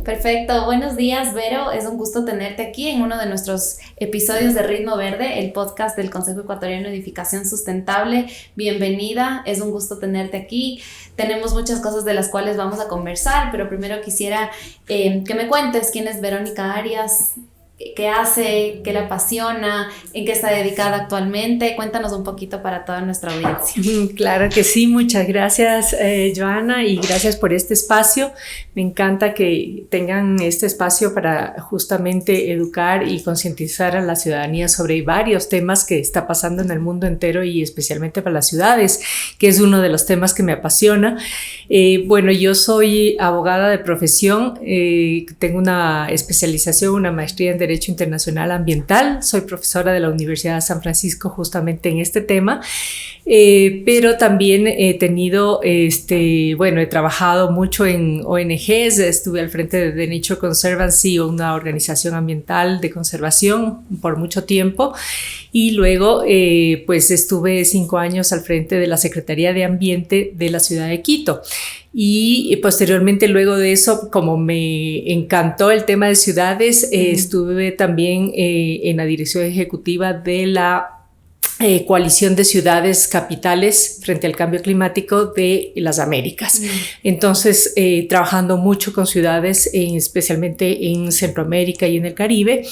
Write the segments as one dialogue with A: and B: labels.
A: Perfecto, buenos días Vero, es un gusto tenerte aquí en uno de nuestros episodios de Ritmo Verde, el podcast del Consejo Ecuatoriano de Edificación Sustentable. Bienvenida, es un gusto tenerte aquí. Tenemos muchas cosas de las cuales vamos a conversar, pero primero quisiera que me cuentes quién es Verónica Arias, qué hace, qué le apasiona, en qué está dedicada actualmente. Cuéntanos un poquito para toda nuestra audiencia.
B: Claro que sí, muchas gracias Joana, y gracias por este espacio. Me encanta que tengan este espacio para justamente educar y concientizar a la ciudadanía sobre varios temas que está pasando en el mundo entero y especialmente para las ciudades, que es uno de los temas que me apasiona. Bueno, yo soy abogada de profesión, tengo una especialización, una maestría en Derecho Internacional Ambiental, soy profesora de la Universidad de San Francisco justamente en este tema, pero también he tenido, bueno, he trabajado mucho en ONGs, estuve al frente de The Nature Conservancy, una organización ambiental de conservación por mucho tiempo, y luego pues estuve 5 años al frente de la Secretaría de Ambiente de la ciudad de Quito. Y posteriormente, luego de eso, como me encantó el tema de ciudades, estuve también en la dirección ejecutiva de la coalición de ciudades capitales frente al cambio climático de las Américas. Entonces, trabajando mucho con ciudades, especialmente en Centroamérica y en el Caribe.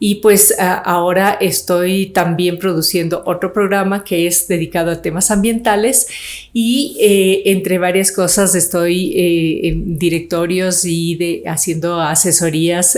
B: Y pues ahora estoy también produciendo otro programa que es dedicado a temas ambientales y entre varias cosas estoy en directorios y haciendo asesorías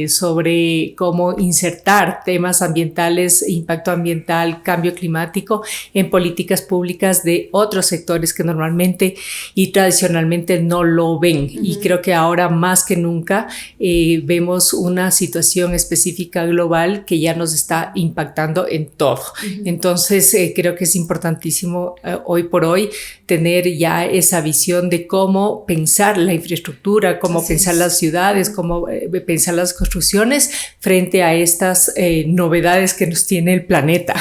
B: sobre cómo insertar temas ambientales, impacto ambiental, cambio climático en políticas públicas de otros sectores que normalmente y tradicionalmente no lo ven. Y creo que ahora más que nunca vemos una situación específica global que ya nos está impactando en todo. Entonces creo que es importantísimo hoy por hoy tener ya esa visión de cómo pensar la infraestructura, cómo pensar las ciudades, cómo pensar las construcciones frente a estas novedades que nos tiene el planeta,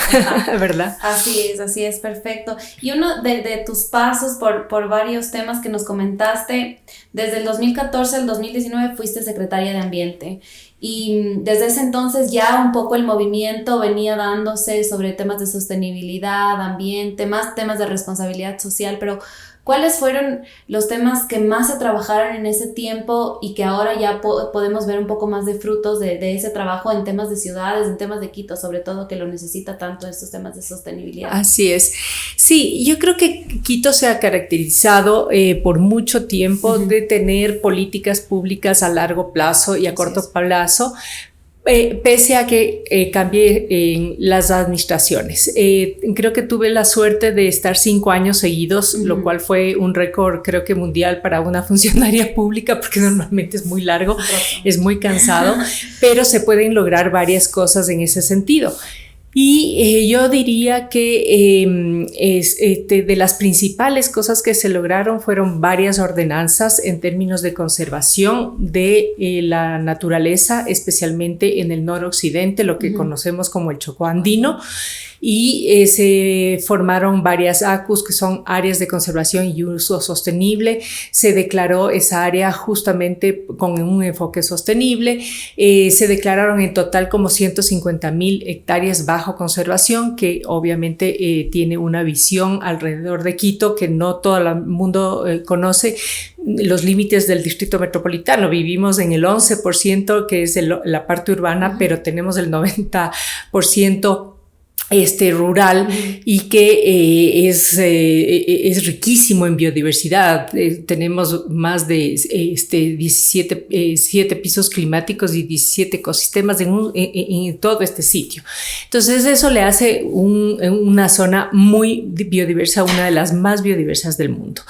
B: ¿verdad?
A: Así es, perfecto. Y uno de tus pasos por varios temas que nos comentaste, desde el 2014 al 2019 fuiste secretaria de Ambiente. Y desde ese entonces ya un poco el movimiento venía dándose sobre temas de sostenibilidad, ambiente, más temas de responsabilidad social, pero ¿cuáles fueron los temas que más se trabajaron en ese tiempo y que ahora ya podemos ver un poco más de frutos de ese trabajo en temas de ciudades, en temas de Quito, sobre todo, que lo necesita tanto estos temas de sostenibilidad?
B: Así es. Sí, yo creo que Quito se ha caracterizado por mucho tiempo de tener políticas públicas a largo plazo y a corto plazo, pese a que cambie en las administraciones. Creo que tuve la suerte de estar 5 años seguidos, lo cual fue un récord creo que mundial para una funcionaria pública, porque normalmente es muy largo, es muy cansado, pero se pueden lograr varias cosas en ese sentido. Y yo diría que de las principales cosas que se lograron fueron varias ordenanzas en términos de conservación de la naturaleza, especialmente en el noroccidente, lo que conocemos como el Chocó andino. Y se formaron varias ACUS, que son áreas de conservación y uso sostenible. Se declaró esa área justamente con un enfoque sostenible. Se declararon en total como 150,000 hectáreas bajo conservación, que obviamente tiene una visión alrededor de Quito que no todo el mundo conoce. Los límites del distrito metropolitano, vivimos en el 11% que es la parte urbana, pero tenemos el 90% rural y que es riquísimo en biodiversidad. Tenemos más de 7 pisos climáticos y 17 ecosistemas en todo este sitio. Entonces eso le hace una zona muy biodiversa, una de las más biodiversas del mundo.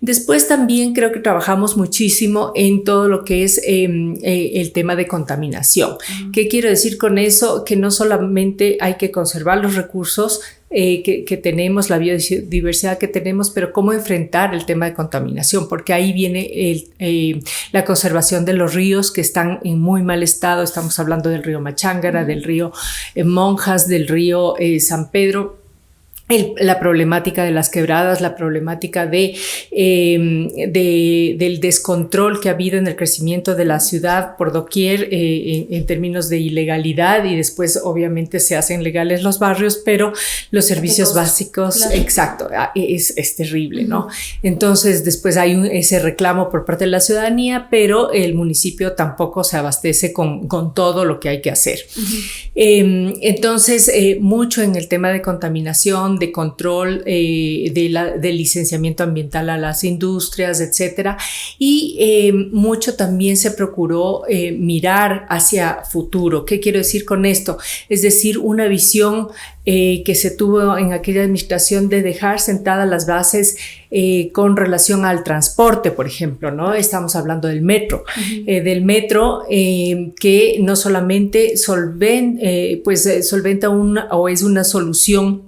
B: Después también creo que trabajamos muchísimo en todo lo que es el tema de contaminación. ¿Qué quiero decir con eso? Que no solamente hay que conservar conservar los recursos que tenemos, la biodiversidad que tenemos, pero cómo enfrentar el tema de contaminación, porque ahí viene la conservación de los ríos que están en muy mal estado. Estamos hablando del río Machángara, del río Monjas, del río San Pedro. La problemática de las quebradas, la problemática del descontrol que ha habido en el crecimiento de la ciudad por doquier en términos de ilegalidad, y después obviamente se hacen legales los barrios, pero los servicios básicos, claro. Exacto, es terrible, ¿no? Entonces después hay ese reclamo por parte de la ciudadanía, pero el municipio tampoco se abastece con todo lo que hay que hacer. Entonces mucho en el tema de contaminación, de control, del licenciamiento ambiental a las industrias, etcétera, y mucho también se procuró mirar hacia futuro. ¿Qué quiero decir con esto? Es decir, una visión que se tuvo en aquella administración de dejar sentadas las bases con relación al transporte, por ejemplo, ¿no? Estamos hablando del metro, que no solamente solventa o es una solución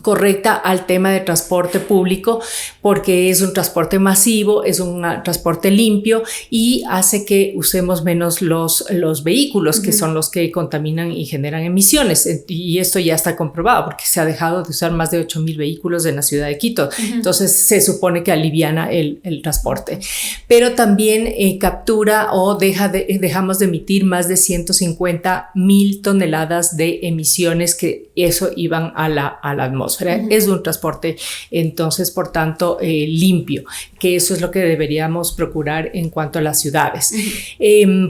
B: correcta al tema de transporte público, porque es un transporte masivo, es un transporte limpio y hace que usemos menos los vehículos, que son los que contaminan y generan emisiones, y esto ya está comprobado porque se ha dejado de usar más de 8,000 vehículos en la ciudad de Quito. Entonces se supone que aliviana el transporte, pero también captura o dejamos de emitir más de 150,000 toneladas de emisiones, que eso iban a la atmósfera. Es un transporte, entonces, por tanto, limpio, que eso es lo que deberíamos procurar en cuanto a las ciudades.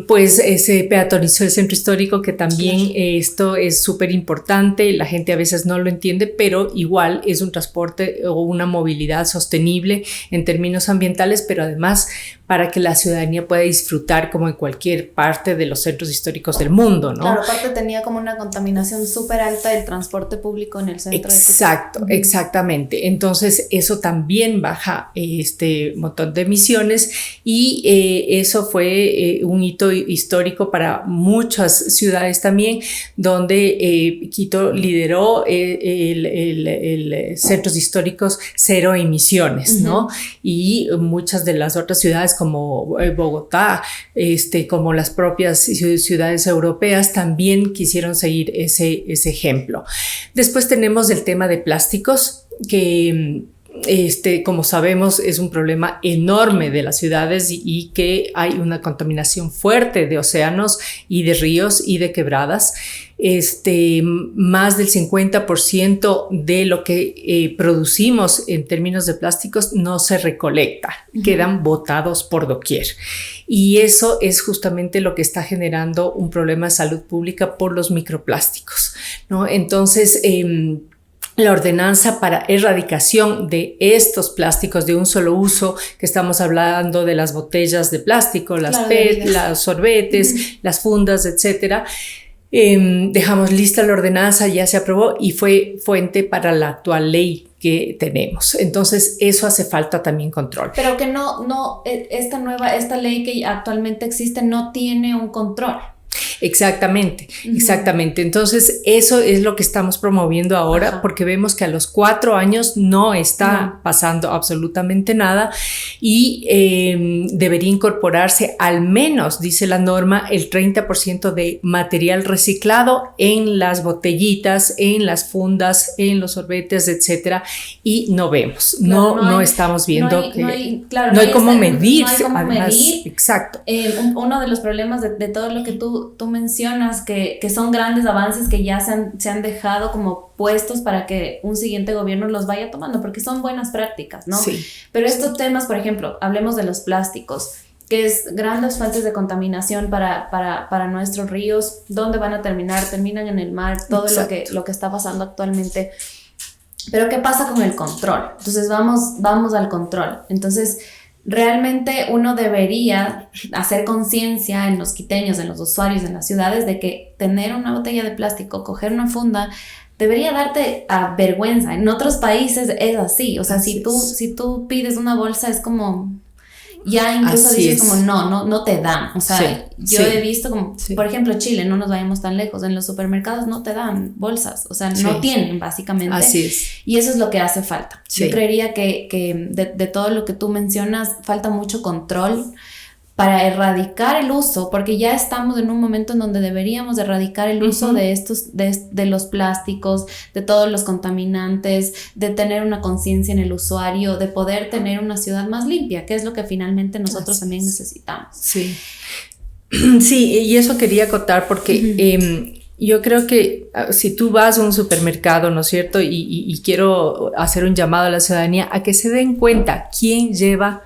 B: Pues se peatonizó el centro histórico, que también esto es súper importante. La gente a veces no lo entiende, pero igual es un transporte o una movilidad sostenible en términos ambientales, pero además para que la ciudadanía pueda disfrutar como en cualquier parte de los centros históricos del mundo, ¿no?
A: Claro, aparte tenía como una contaminación súper alta del transporte público en el centro.
B: Exacto, exactamente. Entonces eso también baja este montón de emisiones, y eso fue un hito histórico para muchas ciudades también, donde Quito lideró el centros históricos cero emisiones, ¿no? Y muchas de las otras ciudades como Bogotá, como las propias ciudades europeas, también quisieron seguir ese ejemplo. Después tenemos el tema de plásticos, que como sabemos es un problema enorme de las ciudades, y que hay una contaminación fuerte de océanos y de ríos y de quebradas. Más del 50% de lo que producimos en términos de plásticos no se recolecta, quedan botados por doquier. Y eso es justamente lo que está generando un problema de salud pública por los microplásticos, ¿no? Entonces, la ordenanza para erradicación de estos plásticos de un solo uso, que estamos hablando de las botellas de plástico, las PET, los sorbetes, las fundas, etcétera. Dejamos lista la ordenanza, ya se aprobó y fue fuente para la actual ley que tenemos. Entonces eso hace falta también control.
A: Pero que esta ley que actualmente existe no tiene un control.
B: Exactamente, exactamente. Entonces eso es lo que estamos promoviendo ahora, porque vemos que a los 4 años no está pasando absolutamente nada, y debería incorporarse al menos, dice la norma, el 30% de material reciclado en las botellitas, en las fundas, en los sorbetes, etcétera, y no vemos, no estamos viendo que no hay cómo medir. Exacto.
A: Uno de los problemas de todo lo que tú mencionas, que son grandes avances que ya se han dejado como puestos para que un siguiente gobierno los vaya tomando, porque son buenas prácticas, ¿no? Sí. Pero estos temas, por ejemplo, hablemos de los plásticos, que es grandes fuentes de contaminación para nuestros ríos. ¿Dónde van a terminar? Terminan en el mar, todo lo que está pasando actualmente. Pero ¿qué pasa con el control? Entonces vamos al control. Entonces, realmente uno debería hacer conciencia en los quiteños, en los usuarios, en las ciudades, de que tener una botella de plástico, coger una funda, debería darte vergüenza. En otros países es así. O sea, si tú pides una bolsa, es como... ya incluso
B: Así
A: dices
B: es.
A: como no te dan, o sea,
B: Sí,
A: yo
B: sí,
A: he visto como,
B: sí.
A: por ejemplo, Chile, no nos vayamos tan lejos, en los supermercados no te dan bolsas, o sea, no
B: Sí.
A: tienen básicamente,
B: Así es.
A: y eso es lo que hace falta.
B: Sí.
A: Yo creería que de todo lo que tú mencionas, falta mucho control para erradicar el uso, porque ya estamos en un momento en donde deberíamos erradicar el uso de estos, de los plásticos, de todos los contaminantes, de tener una conciencia en el usuario, de poder tener una ciudad más limpia, que es lo que finalmente nosotros también necesitamos.
B: Sí. Sí, y eso quería acotar porque yo creo que si tú vas a un supermercado, ¿no es cierto? Y quiero hacer un llamado a la ciudadanía a que se den cuenta quién lleva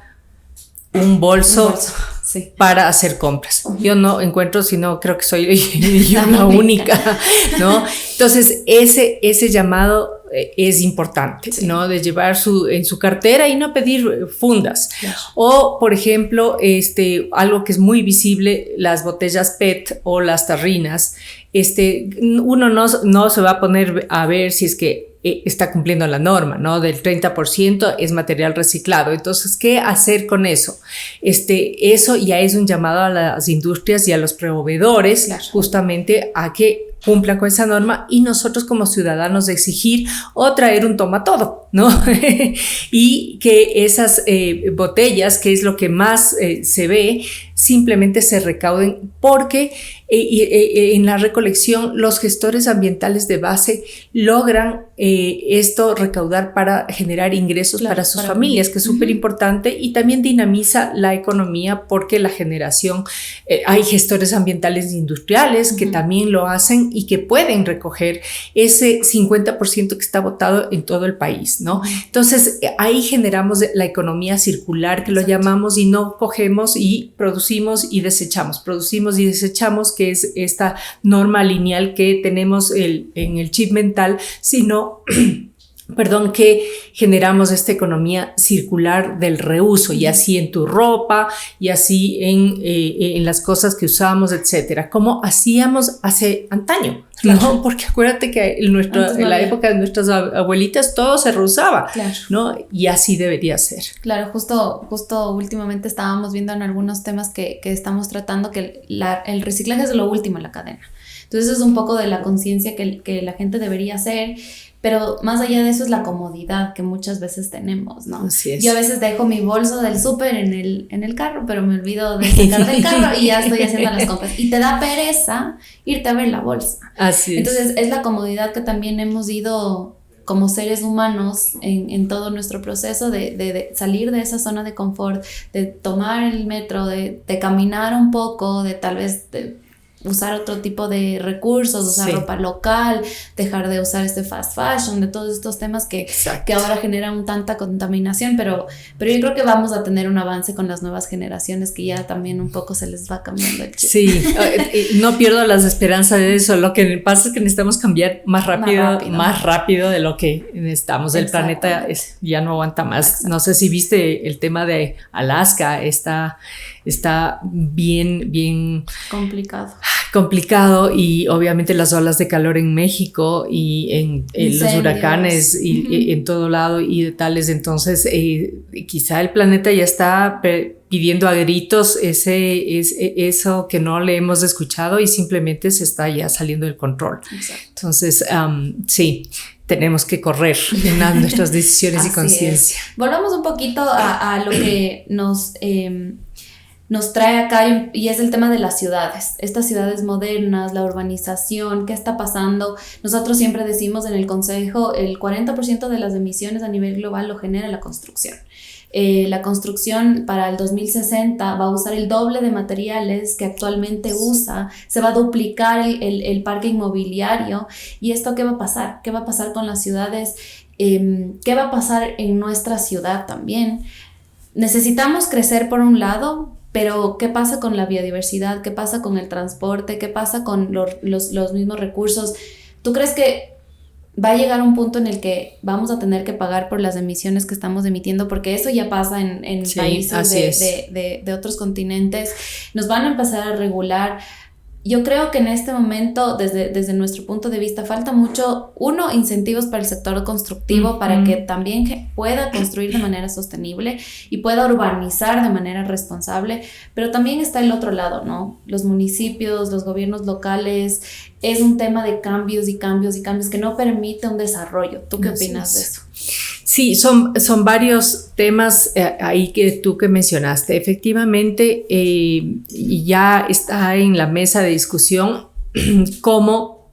B: un bolso. Sí. Para hacer compras. Yo no encuentro, sino creo que soy yo la única, ¿no? Entonces, ese llamado es importante, sí. ¿No? De llevar en su cartera y no pedir fundas. Claro. O, por ejemplo, algo que es muy visible, las botellas PET o las tarrinas. Uno no se va a poner a ver si es que está cumpliendo la norma, ¿no? Del 30% es material reciclado. Entonces, ¿qué hacer con eso? Eso ya es un llamado a las industrias y a los proveedores, claro. Justamente a que cumplan con esa norma y nosotros como ciudadanos exigir o traer un toma todo, ¿no? Y que esas botellas, que es lo que más se ve, simplemente se recauden porque en la recolección los gestores ambientales de base logran esto recaudar para generar ingresos, claro, para sus familias, que es súper importante, y también dinamiza la economía porque la generación, hay gestores ambientales industriales que también lo hacen y que pueden recoger ese 50% que está botado en todo el país, ¿no? Entonces ahí generamos la economía circular, que lo llamamos, y no cogemos y producimos y desechamos, que es esta norma lineal que tenemos en el chip mental, sino perdón, que generamos esta economía circular del reuso, y así en tu ropa, y así en las cosas que usamos, etcétera, como hacíamos hace antaño, claro. ¿No? Porque acuérdate que en la época de nuestras abuelitas todo se reusaba, claro. ¿No? Y así debería ser.
A: Claro, justo últimamente estábamos viendo en algunos temas que estamos tratando que el reciclaje es lo último en la cadena. Entonces es un poco de la conciencia que la gente debería hacer. Pero más allá de eso es la comodidad que muchas veces tenemos, ¿no?
B: Así es.
A: Yo a veces dejo mi bolso del súper en el carro, pero me olvido de sacar del carro y ya estoy haciendo las compras. Y te da pereza irte a ver la bolsa.
B: Así es.
A: Entonces es la comodidad que también hemos ido como seres humanos en todo nuestro proceso de salir de esa zona de confort, de tomar el metro, de caminar un poco, de tal vez usar otro tipo de recursos, usar ropa local, dejar de usar fast fashion, de todos estos temas que ahora generan tanta contaminación, pero yo creo que vamos a tener un avance con las nuevas generaciones que ya también un poco se les va cambiando el chip.
B: Sí, no pierdo las esperanzas de eso. Lo que pasa es que necesitamos cambiar más rápido de lo que necesitamos. El planeta ya no aguanta más. Exacto. No sé si viste el tema de Alaska, está bien complicado, y obviamente las olas de calor en México y en los huracanes y en todo lado y de tales. Entonces quizá el planeta ya está pidiendo a gritos eso que no le hemos escuchado y simplemente se está ya saliendo del control. Exacto. Entonces sí, tenemos que correr en nuestras decisiones y conciencia.
A: Volvamos un poquito a lo que nos trae acá, y es el tema de las ciudades, estas ciudades modernas, la urbanización, ¿qué está pasando? Nosotros siempre decimos en el consejo, el 40% de las emisiones a nivel global lo genera la construcción. La construcción para el 2060 va a usar el doble de materiales que actualmente usa, se va a duplicar el parque inmobiliario. ¿Y esto qué va a pasar? ¿Qué va a pasar con las ciudades? ¿Qué va a pasar en nuestra ciudad también? Necesitamos crecer por un lado, pero ¿qué pasa con la biodiversidad? ¿Qué pasa con el transporte? ¿Qué pasa con los mismos recursos? ¿Tú crees que va a llegar un punto en el que vamos a tener que pagar por las emisiones que estamos emitiendo? Porque eso ya pasa en países de otros continentes. Nos van a empezar a regular. Yo creo que en este momento, desde nuestro punto de vista, falta mucho, uno, incentivos para el sector constructivo para que también pueda construir de manera sostenible y pueda urbanizar de manera responsable, pero también está el otro lado, ¿no? Los municipios, los gobiernos locales, es un tema de cambios y cambios y cambios que no permite un desarrollo. ¿Tú qué opinas de eso?
B: Sí, son varios temas ahí que tú que mencionaste. Efectivamente, ya está en la mesa de discusión cómo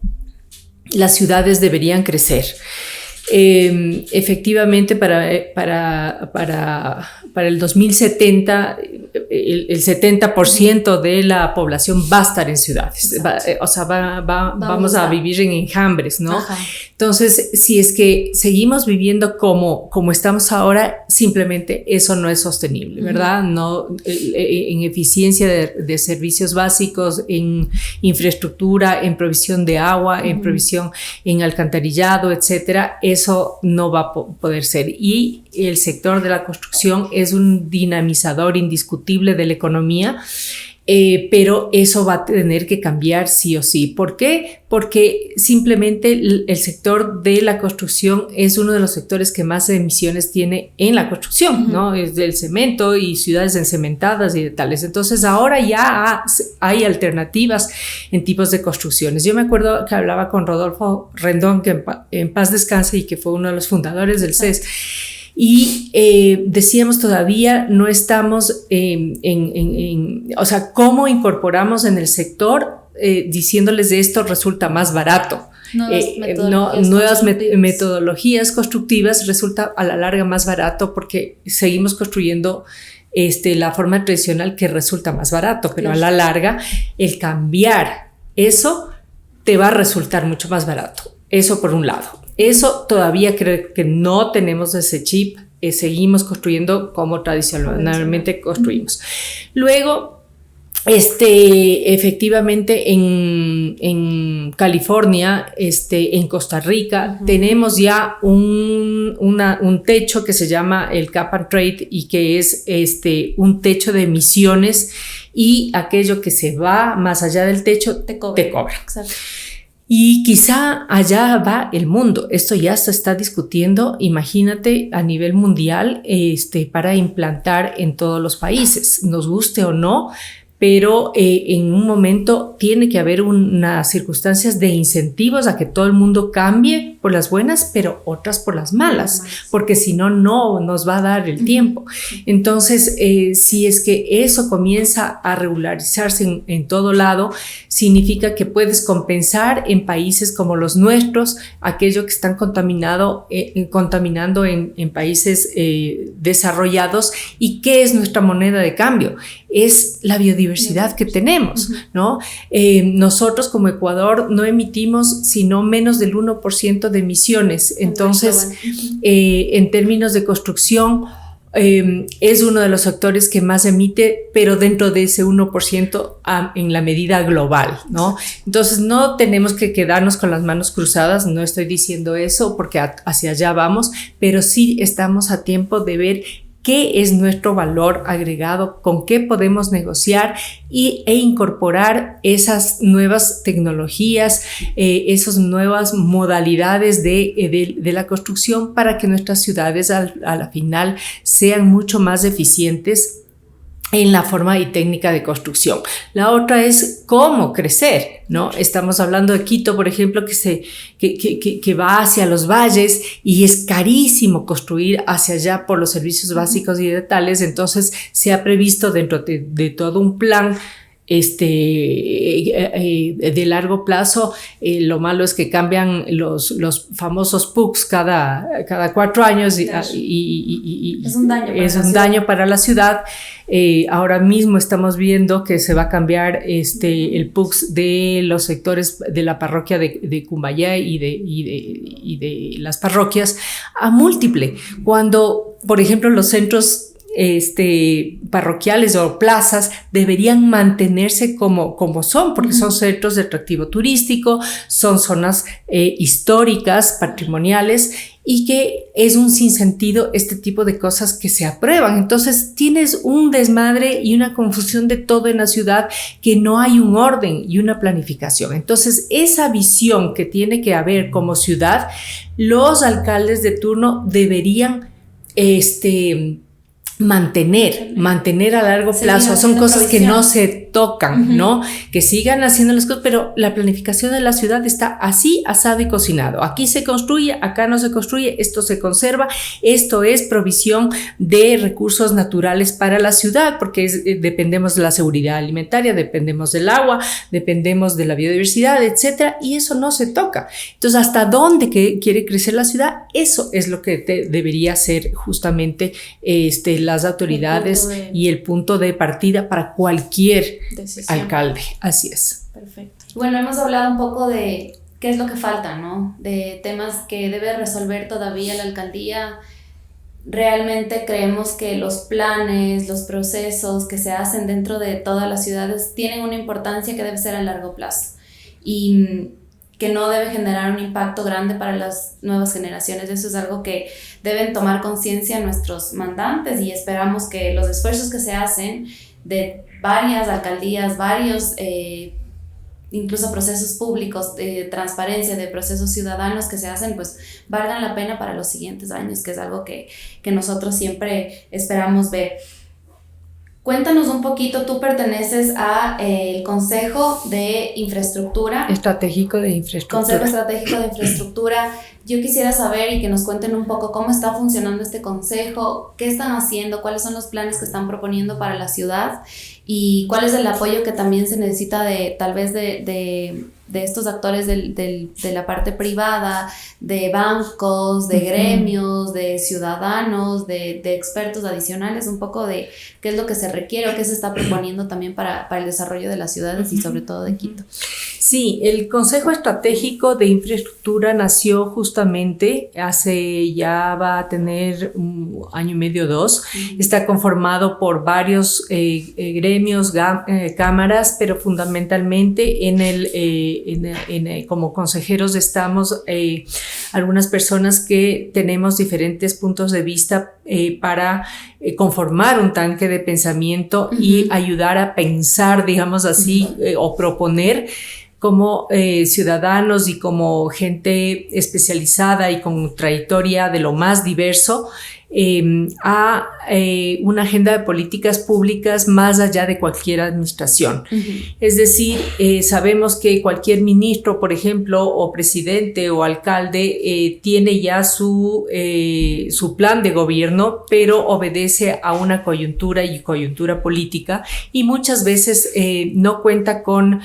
B: las ciudades deberían crecer. Efectivamente, para el 2070, el 70% de la población va a estar en ciudades. Vamos a vivir en enjambres, ¿no? Ajá. Entonces, si es que seguimos viviendo como estamos ahora, simplemente eso no es sostenible, ¿verdad? No, en eficiencia de servicios básicos, en infraestructura, en provisión de agua, en provisión en alcantarillado, etcétera, eso no va a poder ser. Y el sector de la construcción es un dinamizador indiscutible de la economía, pero eso va a tener que cambiar sí o sí. ¿Por qué? Porque simplemente el sector de la construcción es uno de los sectores que más emisiones tiene en la construcción, ¿no? Es del cemento y ciudades encementadas y de tales. Entonces ahora ya hay alternativas en tipos de construcciones. Yo me acuerdo que hablaba con Rodolfo Rendón, que en paz descanse y que fue uno de los fundadores del CES. Y decíamos, todavía no estamos o sea, ¿cómo incorporamos en el sector diciéndoles de esto resulta más barato? Nuevas metodologías constructivas resulta a la larga más barato porque seguimos construyendo la forma tradicional que resulta más barato, pero a la larga el cambiar eso te va a resultar mucho más barato. Eso por un lado. Eso todavía creo que no tenemos ese chip, seguimos construyendo como tradicionalmente construimos. Luego, efectivamente en California, en Costa Rica, tenemos ya un techo que se llama el Cap and Trade y que es un techo de emisiones, y aquello que se va más allá del techo te cobra. Exacto. Y quizá allá va el mundo. Esto ya se está discutiendo, imagínate, a nivel mundial, para implantar en todos los países, nos guste o no, pero en un momento tiene que haber unas circunstancias de incentivos a que todo el mundo cambie por las buenas, pero otras por las malas, porque si no, no nos va a dar el tiempo. Entonces, si es que eso comienza a regularizarse en todo lado, significa que puedes compensar en países como los nuestros aquello que están contaminando en países desarrollados. ¿Y qué es nuestra moneda de cambio? Es la biodiversidad que tenemos, ¿no? Nosotros como Ecuador no emitimos sino menos del 1% de emisiones. Entonces, en términos de construcción, es uno de los sectores que más emite, pero dentro de ese 1% en la medida global, ¿no? Entonces no tenemos que quedarnos con las manos cruzadas, no estoy diciendo eso porque hacia allá vamos, pero sí estamos a tiempo de ver qué es nuestro valor agregado, con qué podemos negociar e incorporar esas nuevas tecnologías, esas nuevas modalidades de la construcción para que nuestras ciudades a la final sean mucho más eficientes en la forma y técnica de construcción. La otra es cómo crecer, ¿no? Estamos hablando de Quito, por ejemplo, que va hacia los valles y es carísimo construir hacia allá por los servicios básicos y de tales. Entonces se ha previsto dentro de todo un plan de largo plazo. Lo malo es que cambian los famosos PUCs cada 4 años y es un daño para la ciudad. Ahora mismo estamos viendo que se va a cambiar el PUCs de los sectores de la parroquia de Cumbayá y de las parroquias a múltiple, cuando por ejemplo los centros parroquiales o plazas deberían mantenerse como son, porque son centros de atractivo turístico, son zonas históricas, patrimoniales, y que es un sinsentido este tipo de cosas que se aprueban. Entonces tienes un desmadre y una confusión de todo en la ciudad, que no hay un orden y una planificación. Entonces esa visión que tiene que haber como ciudad, los alcaldes de turno deberían mantener a largo plazo. Son cosas que no se tocan, ¿no? Que sigan haciendo las cosas, pero la planificación de la ciudad está así, asado y cocinado. Aquí se construye, acá no se construye, esto se conserva, esto es provisión de recursos naturales para la ciudad, porque dependemos de la seguridad alimentaria, dependemos del agua, dependemos de la biodiversidad, etcétera, y eso no se toca. Entonces, ¿hasta dónde quiere crecer la ciudad? Eso es lo que debería ser justamente las autoridades y el punto de partida para cualquier decisión. Alcalde. Así es.
A: Perfecto. Bueno, hemos hablado un poco de qué es lo que falta, ¿no? De temas que debe resolver todavía la alcaldía. Realmente creemos que los planes, los procesos que se hacen dentro de todas las ciudades tienen una importancia que debe ser a largo plazo y que no debe generar un impacto grande para las nuevas generaciones. Eso es algo que deben tomar conciencia nuestros mandantes, y esperamos que los esfuerzos que se hacen de varias alcaldías, varios incluso procesos públicos de transparencia, de procesos ciudadanos que se hacen, pues valgan la pena para los siguientes años, que es algo que nosotros siempre esperamos ver. Cuéntanos un poquito, tú perteneces al Consejo de Infraestructura.
B: Estratégico de Infraestructura.
A: Consejo Estratégico de Infraestructura. Yo quisiera saber y que nos cuenten un poco cómo está funcionando este consejo, qué están haciendo, cuáles son los planes que están proponiendo para la ciudad y cuál es el apoyo que también se necesita tal vez de estos actores de la parte privada, de bancos, de gremios, de ciudadanos, de expertos adicionales, un poco de qué es lo que se requiere o qué se está proponiendo también para el desarrollo de las ciudades y sobre todo de Quito.
B: Sí, el Consejo Estratégico de Infraestructura nació justamente ya va a tener un año y medio, 2. Está conformado por varios gremios, cámaras, pero fundamentalmente como consejeros estamos algunas personas que tenemos diferentes puntos de vista para conformar un tanque de pensamiento y ayudar a pensar, digamos así, o proponer como ciudadanos y como gente especializada y con trayectoria de lo más diverso a una agenda de políticas públicas más allá de cualquier administración. Es decir, sabemos que cualquier ministro, por ejemplo, o presidente o alcalde tiene ya su plan de gobierno, pero obedece a una coyuntura política y muchas veces no cuenta con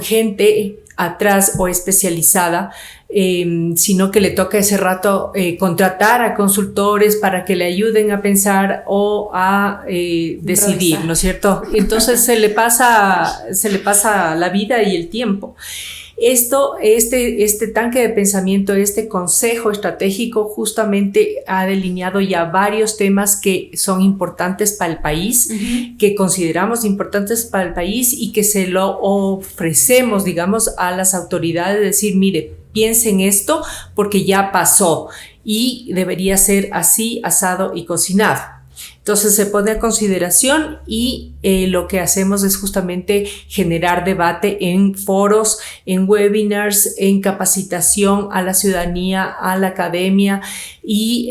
B: gente atrás o especializada, sino que le toca ese rato contratar a consultores para que le ayuden a pensar o a decidir, ¿no es cierto? Entonces se le pasa la vida y el tiempo. Este tanque de pensamiento, este consejo estratégico justamente ha delineado ya varios temas que son importantes para el país, que consideramos importantes para el país y que se lo ofrecemos, digamos, a las autoridades, decir, mire, piensen esto porque ya pasó y debería ser así, asado y cocinado. Entonces se pone a consideración y lo que hacemos es justamente generar debate en foros, en webinars, en capacitación a la ciudadanía, a la academia y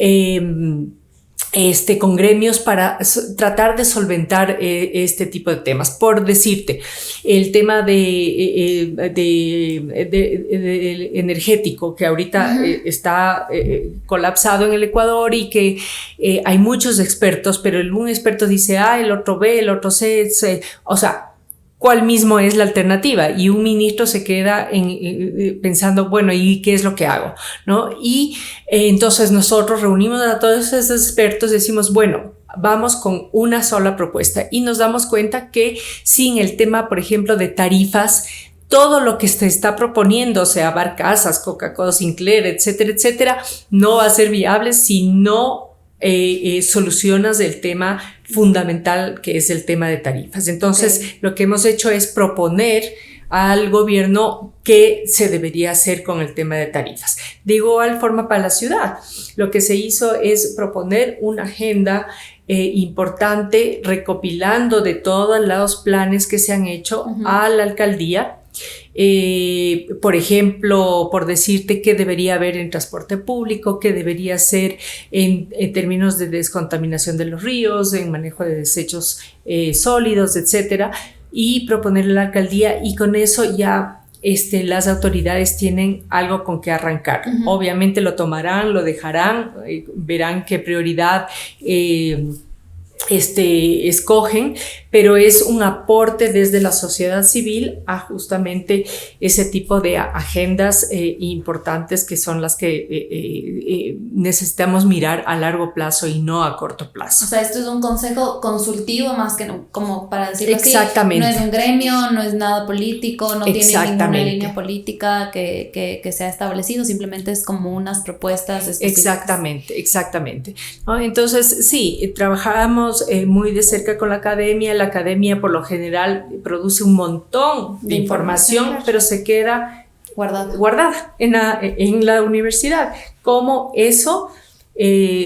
B: con gremios para tratar de solventar este tipo de temas. Por decirte, el tema de energético que ahorita está colapsado en el Ecuador y que hay muchos expertos, pero un experto dice A, el otro B, el otro C, o sea, ¿cuál mismo es la alternativa? Y un ministro se queda pensando, bueno, ¿y qué es lo que hago? ¿No? Y entonces nosotros reunimos a todos esos expertos, decimos, bueno, vamos con una sola propuesta y nos damos cuenta que sin el tema, por ejemplo, de tarifas, todo lo que se está proponiendo, o sea, Barcasas, Coca-Cola, Sinclair, etcétera, etcétera, no va a ser viable si no solucionas el tema fundamental que es el tema de tarifas. Entonces, lo que hemos hecho es proponer al gobierno qué se debería hacer con el tema de tarifas. De igual forma para la ciudad, lo que se hizo es proponer una agenda importante recopilando de todos los planes que se han hecho a la alcaldía. Por ejemplo, por decirte qué debería haber en transporte público, qué debería ser en términos de descontaminación de los ríos, en manejo de desechos sólidos, etcétera, y proponerle a la alcaldía, y con eso ya las autoridades tienen algo con que arrancar. Obviamente lo tomarán, lo dejarán, verán qué prioridad escogen, pero es un aporte desde la sociedad civil a justamente ese tipo de agendas importantes que son las que necesitamos mirar a largo plazo y no a corto plazo.
A: O sea, esto es un consejo consultivo más que como para decirlo
B: Exactamente.
A: así. No es un gremio, no es nada político, no tiene ninguna línea política que se ha establecido, simplemente es como unas propuestas específicas.
B: Exactamente. ¿No? Entonces, sí, trabajamos muy de cerca con la academia. La academia por lo general produce un montón de información, pero se queda guardada en la universidad. Como eso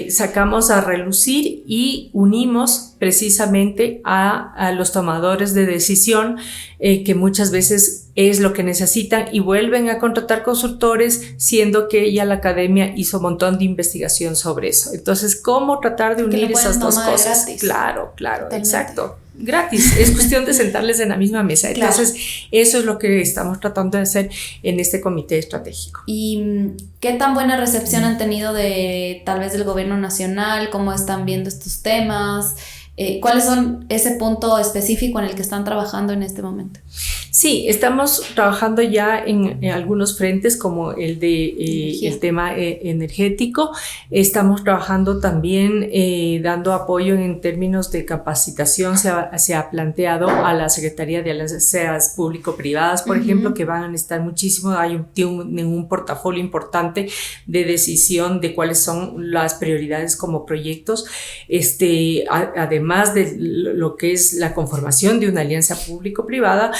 B: sacamos a relucir y unimos precisamente a los tomadores de decisión, que muchas veces es lo que necesitan, y vuelven a contratar consultores, siendo que ya la academia hizo un montón de investigación sobre eso. Entonces, ¿cómo tratar de unir esas dos cosas?
A: Gratis.
B: Claro,
A: Totalmente.
B: exacto. Gratis, es cuestión de sentarles en la misma mesa. Entonces, claro, eso es lo que estamos tratando de hacer en este comité estratégico.
A: ¿Y qué tan buena recepción han tenido tal vez del gobierno nacional? ¿Cómo están viendo estos temas? ¿Cuáles son ese punto específico en el que están trabajando en este momento?
B: Sí, estamos trabajando ya en algunos frentes, como el tema energético. Estamos trabajando también dando apoyo en términos de capacitación. Se ha planteado a la Secretaría de Alianzas Público-Privadas, por ejemplo, que van a necesitar muchísimo. Hay un portafolio importante de decisión de cuáles son las prioridades como proyectos. Además de lo que es la conformación de una alianza público-privada,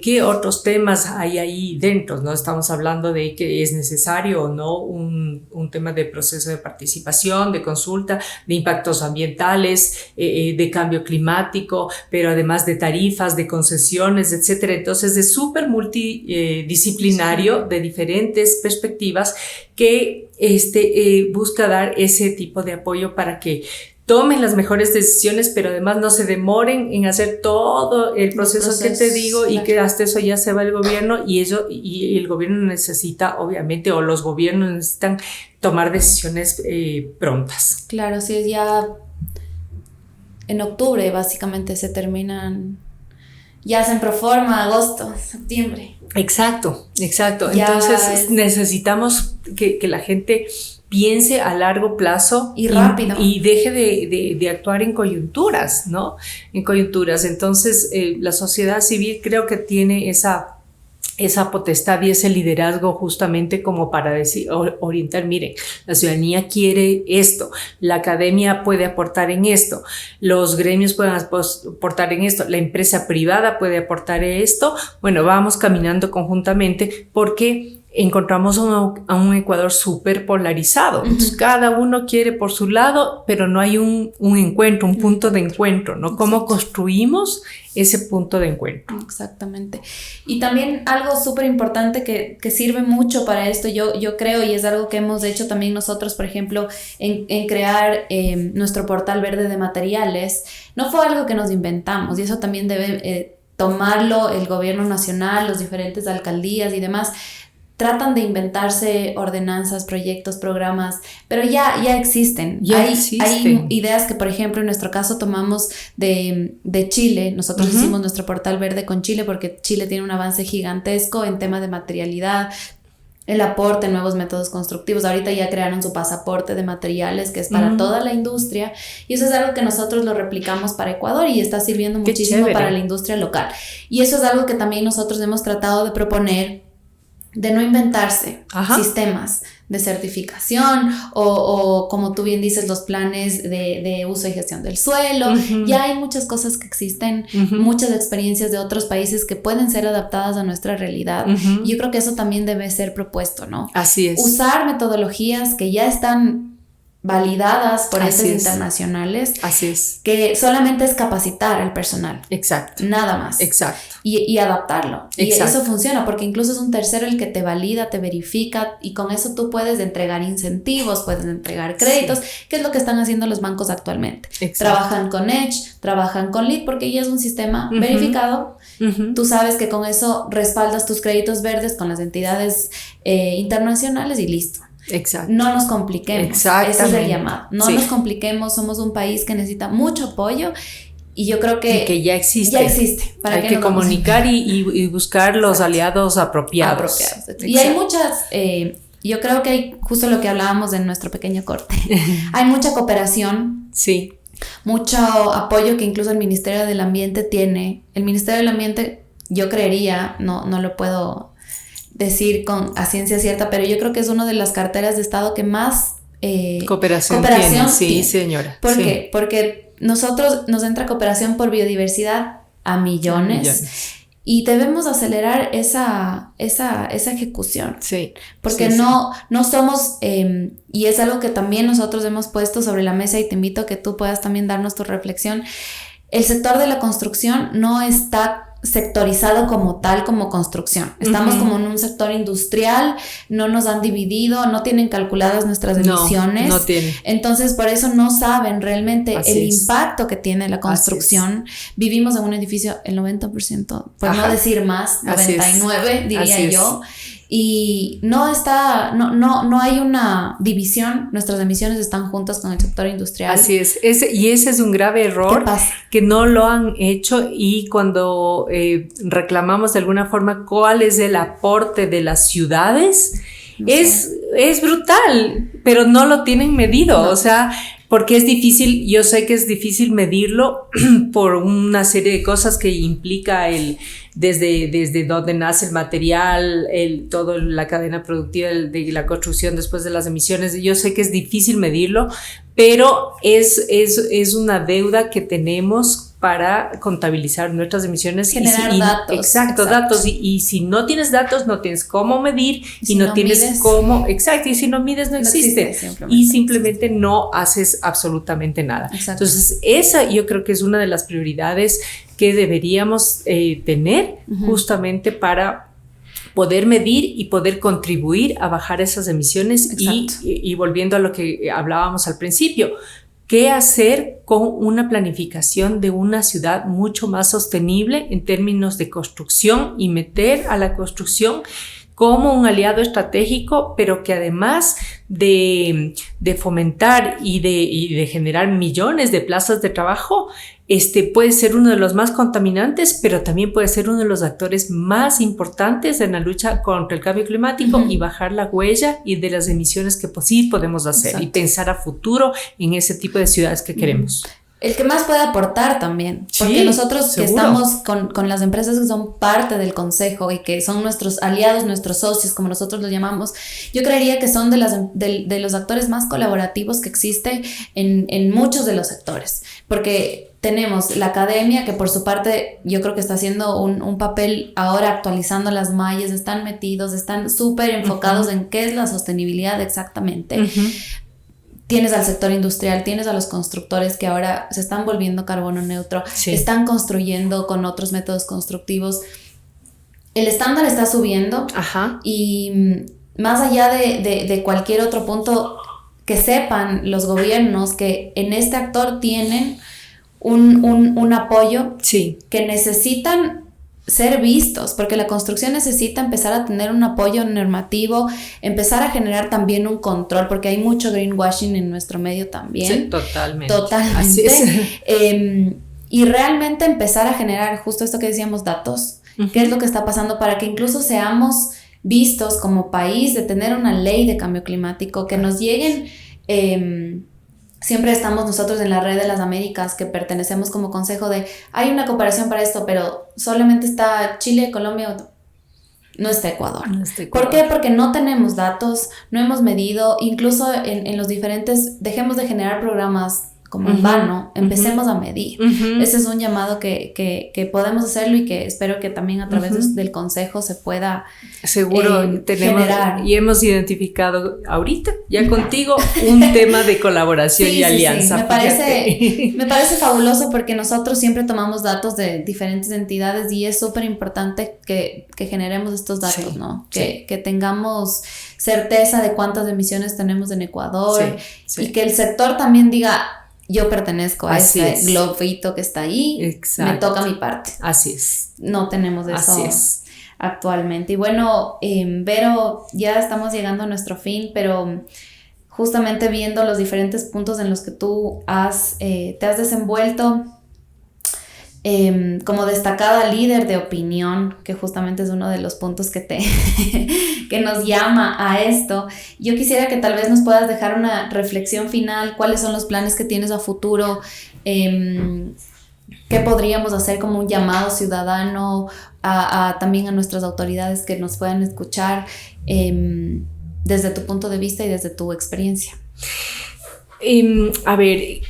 B: ¿qué otros temas hay ahí dentro? ¿No? Estamos hablando de que es necesario o no un tema de proceso de participación, de consulta, de impactos ambientales, de cambio climático, pero además de tarifas, de concesiones, etcétera. Entonces, es súper multidisciplinario, de diferentes perspectivas, que busca dar ese tipo de apoyo para que tomen las mejores decisiones, pero además no se demoren en hacer todo el proceso que te digo, claro, y que hasta eso ya se va el gobierno, y el gobierno necesita, obviamente, o los gobiernos necesitan tomar decisiones prontas.
A: Claro, sí, es ya en octubre básicamente se terminan, ya hacen proforma, agosto, septiembre.
B: Exacto. Entonces necesitamos que la gente piense a largo plazo
A: y rápido,
B: y deje de actuar en coyunturas, ¿no? En coyunturas. Entonces, la sociedad civil creo que tiene esa potestad y ese liderazgo justamente como para decir, orientar, miren, la ciudadanía quiere esto, la academia puede aportar en esto, los gremios pueden aportar en esto, la empresa privada puede aportar en esto. Bueno, vamos caminando conjuntamente, porque encontramos a un Ecuador súper polarizado. Entonces, cada uno quiere por su lado, pero no hay un encuentro, un punto de encuentro, ¿no? ¿Cómo construimos ese punto de encuentro?
A: Exactamente. Y también algo súper importante que sirve mucho para esto, yo creo, y es algo que hemos hecho también nosotros, por ejemplo, en crear nuestro portal verde de materiales. No fue algo que nos inventamos, y eso también debe tomarlo el gobierno nacional, los diferentes alcaldías y demás. Tratan de inventarse ordenanzas, proyectos, programas, pero ya existen. Hay ideas que, por ejemplo, en nuestro caso tomamos de Chile. Nosotros hicimos nuestro portal verde con Chile, porque Chile tiene un avance gigantesco en tema de materialidad, el aporte en nuevos métodos constructivos. Ahorita ya crearon su pasaporte de materiales, que es para toda la industria, y eso es algo que nosotros lo replicamos para Ecuador y está sirviendo muchísimo para la industria local. Y eso es algo que también nosotros hemos tratado de proponer, de no inventarse sistemas, de certificación o como tú bien dices, los planes de uso y gestión del suelo. Ya hay muchas cosas que existen, muchas experiencias de otros países que pueden ser adaptadas a nuestra realidad. Y yo creo que eso también debe ser propuesto, ¿no?
B: Así es.
A: Usar metodologías que ya están validadas por entes internacionales.
B: Así es.
A: Que solamente es capacitar al personal.
B: Exacto.
A: Nada más.
B: Exacto.
A: Y adaptarlo.
B: Exacto.
A: Y eso funciona porque incluso es un tercero el que te valida, te verifica y con eso tú puedes entregar incentivos, puedes entregar créditos, que es lo que están haciendo los bancos actualmente. Exacto. Trabajan con Edge, trabajan con Lead porque ya es un sistema verificado. Tú sabes que con eso respaldas tus créditos verdes con las entidades internacionales y listo.
B: Exacto.
A: No nos compliquemos. Ese es el llamado. No nos compliquemos. Somos un país que necesita mucho apoyo y yo creo que
B: ya existe.
A: Ya existe.
B: Hay que comunicar y buscar los aliados apropiados.
A: Y hay muchas, yo creo que hay justo lo que hablábamos en nuestro pequeño corte. Hay mucha cooperación.
B: Sí.
A: Mucho apoyo que incluso el Ministerio del Ambiente tiene. El Ministerio del Ambiente, yo creería, no lo puedo decir a ciencia cierta, pero yo creo que es una de las carteras de Estado que más
B: cooperación tiene. Sí,
A: tiene.
B: Señora.
A: ¿Por qué? Porque nosotros nos entra cooperación por biodiversidad a millones. Y debemos acelerar esa ejecución.
B: Sí.
A: Porque no somos, y es algo que también nosotros hemos puesto sobre la mesa y te invito a que tú puedas también darnos tu reflexión. El sector de la construcción no está sectorizado como tal, como construcción. Estamos como en un sector industrial, no nos han dividido, no tienen calculadas nuestras emisiones.
B: No tienen.
A: Entonces, por eso no saben realmente impacto que tiene la construcción. Vivimos en un edificio, el 90%, por no decir más, 99 diría yo. Y no hay una división, nuestras emisiones están juntas con el sector industrial.
B: Así es, ese es un grave error que no lo han hecho y cuando reclamamos de alguna forma cuál es el aporte de las ciudades, es brutal, pero no lo tienen medido, o sea, porque es difícil, yo sé que es difícil medirlo por una serie de cosas que implica desde donde nace el material, toda la cadena productiva de la construcción después de las emisiones. Yo sé que es difícil medirlo, pero es una deuda que tenemos para contabilizar nuestras emisiones.
A: Generar datos.
B: Exacto, datos. Y si no tienes datos, no tienes cómo medir y no tienes mides, cómo. Exacto, y si no mides, no existe. Y simplemente no haces absolutamente nada. Exacto. Entonces, esa yo creo que es una de las prioridades que deberíamos tener justamente para poder medir y poder contribuir a bajar esas emisiones. Y volviendo a lo que hablábamos al principio, ¿qué hacer con una planificación de una ciudad mucho más sostenible en términos de construcción y meter a la construcción como un aliado estratégico, pero que además de fomentar y de generar millones de plazas de trabajo, puede ser uno de los más contaminantes, pero también puede ser uno de los actores más importantes en la lucha contra el cambio climático y bajar la huella y de las emisiones que sí podemos hacer y pensar a futuro en ese tipo de ciudades que queremos.
A: El que más puede aportar también, porque nosotros que estamos con las empresas que son parte del consejo y que son nuestros aliados, nuestros socios, como nosotros los llamamos, yo creería que son de los actores más colaborativos que existe en muchos de los sectores, porque tenemos la academia que por su parte yo creo que está haciendo un papel ahora actualizando las mallas, están metidos, están súper enfocados en qué es la sostenibilidad exactamente. Tienes al sector industrial, tienes a los constructores que ahora se están volviendo carbono neutro, están construyendo con otros métodos constructivos. El estándar está subiendo y más allá de cualquier otro punto, que sepan los gobiernos que en este actor tienen un apoyo que necesitan ser vistos, porque la construcción necesita empezar a tener un apoyo normativo, empezar a generar también un control, porque hay mucho greenwashing en nuestro medio también.
B: Sí, totalmente.
A: Así es. Y realmente empezar a generar justo esto que decíamos, datos, qué es lo que está pasando para que incluso seamos vistos como país, de tener una ley de cambio climático, que nos lleguen. Siempre estamos nosotros en la red de las Américas que pertenecemos como consejo de hay una cooperación para esto, pero solamente está Chile, Colombia, no está Ecuador.
B: No está Ecuador.
A: ¿Por qué? Porque no tenemos datos, no hemos medido, incluso en los diferentes, dejemos de generar programas como en vano, empecemos a medir. Ese es un llamado que podemos hacerlo y que espero que también a través del consejo se pueda
B: seguro
A: generar.
B: Y hemos identificado ahorita ya contigo un tema de colaboración y alianza.
A: Sí. Me parece fabuloso porque nosotros siempre tomamos datos de diferentes entidades y es súper importante que generemos estos datos, ¿no? Que tengamos certeza de cuántas emisiones tenemos en Ecuador y que el sector también diga: yo pertenezco a ese globito que está ahí. Exacto. Me toca mi parte.
B: Así es.
A: No tenemos eso actualmente. Y bueno, Vero, ya estamos llegando a nuestro fin, pero justamente viendo los diferentes puntos en los que tú te has desenvuelto como destacada líder de opinión, que justamente es uno de los puntos que que nos llama a esto. Yo quisiera que tal vez nos puedas dejar una reflexión final, cuáles son los planes que tienes a futuro, qué podríamos hacer como un llamado ciudadano también a nuestras autoridades que nos puedan escuchar desde tu punto de vista y desde tu experiencia.
B: A ver,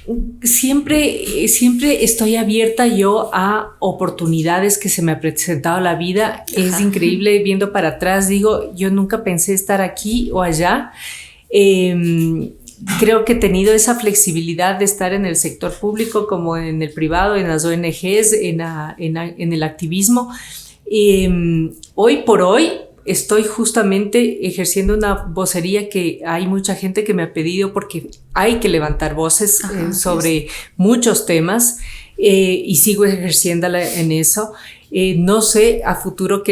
B: siempre estoy abierta yo a oportunidades que se me ha presentado la vida. Es increíble, viendo para atrás, digo, yo nunca pensé estar aquí o allá. Creo que he tenido esa flexibilidad de estar en el sector público como en el privado, en las ONGs, en el activismo. Hoy por hoy estoy justamente ejerciendo una vocería que hay mucha gente que me ha pedido, porque hay que levantar voces sobre muchos temas, y sigo ejerciéndola en eso. No sé el futuro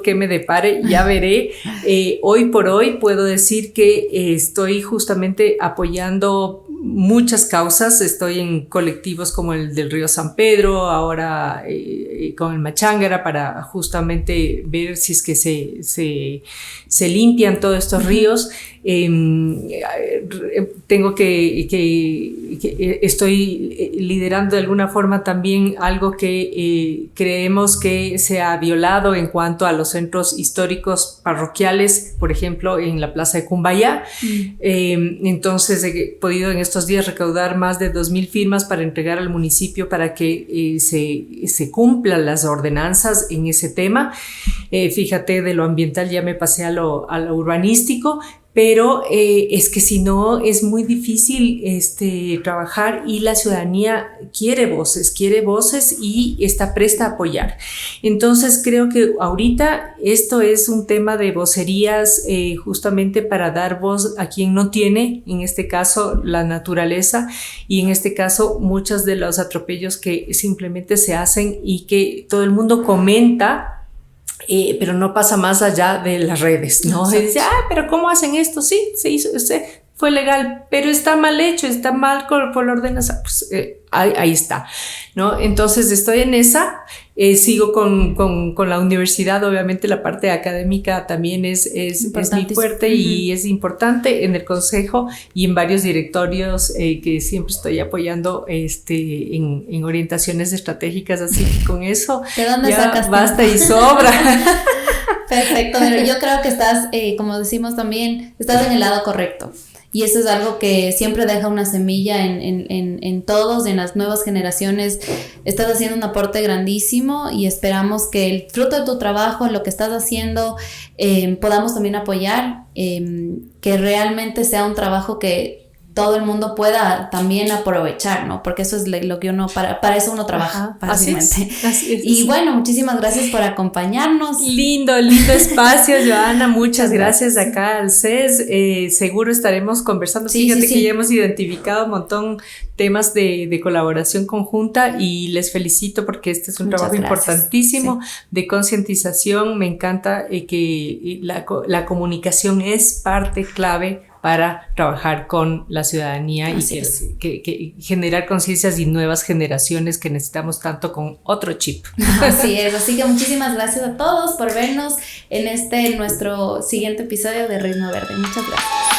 B: que me depare, ya veré. Hoy por hoy puedo decir que estoy justamente apoyando muchas causas. Estoy en colectivos como el del Río San Pedro, ahora con el Machángara, para justamente ver si es que se limpian todos estos ríos. Estoy liderando de alguna forma también algo que creemos que se ha violado en cuanto a los centros históricos parroquiales, por ejemplo en la Plaza de Cumbayá. Entonces he podido en estos días recaudar más de 2,000 firmas para entregar al municipio para que se cumplan las ordenanzas en ese tema. Fíjate, de lo ambiental ya me pasé a lo urbanístico. Pero es que si no es muy difícil trabajar, y la ciudadanía quiere voces y está presta a apoyar. Entonces creo que ahorita esto es un tema de vocerías, justamente para dar voz a quien no tiene, en este caso la naturaleza, y en este caso muchos de los atropellos que simplemente se hacen y que todo el mundo comenta. Pero no pasa más allá de las redes, ¿no? Y dice, pero ¿cómo hacen esto? Sí, se hizo, fue legal, pero está mal hecho, está mal por la ordenanza. Pues, ahí está, ¿no? Entonces estoy en esa, sigo con la universidad. Obviamente la parte académica también es muy fuerte y es importante en el consejo y en varios directorios que siempre estoy apoyando en orientaciones estratégicas, así que con eso
A: ¿de dónde ya sacas
B: basta y sobra.
A: Perfecto, pero yo creo que estás, como decimos también, estás en el lado correcto. Y eso es algo que siempre deja una semilla en todos, en las nuevas generaciones. Estás haciendo un aporte grandísimo y esperamos que el fruto de tu trabajo, lo que estás haciendo, podamos también apoyar, que realmente sea un trabajo que todo el mundo pueda también aprovechar, ¿no? Porque eso es lo que para eso uno trabaja, fácilmente.
B: Así es.
A: Y bueno, muchísimas gracias por acompañarnos.
B: Lindo espacio, Joana. Muchas gracias acá al CES. Seguro estaremos conversando. Fíjate que ya hemos identificado un montón temas de colaboración conjunta, y les felicito porque este es un trabajo importantísimo de concientización. Me encanta que la comunicación es parte clave para trabajar con la ciudadanía y que generar conciencias y nuevas generaciones que necesitamos tanto con otro chip.
A: Así es, así que muchísimas gracias a todos por vernos en nuestro siguiente episodio de Ritmo Verde. Muchas gracias.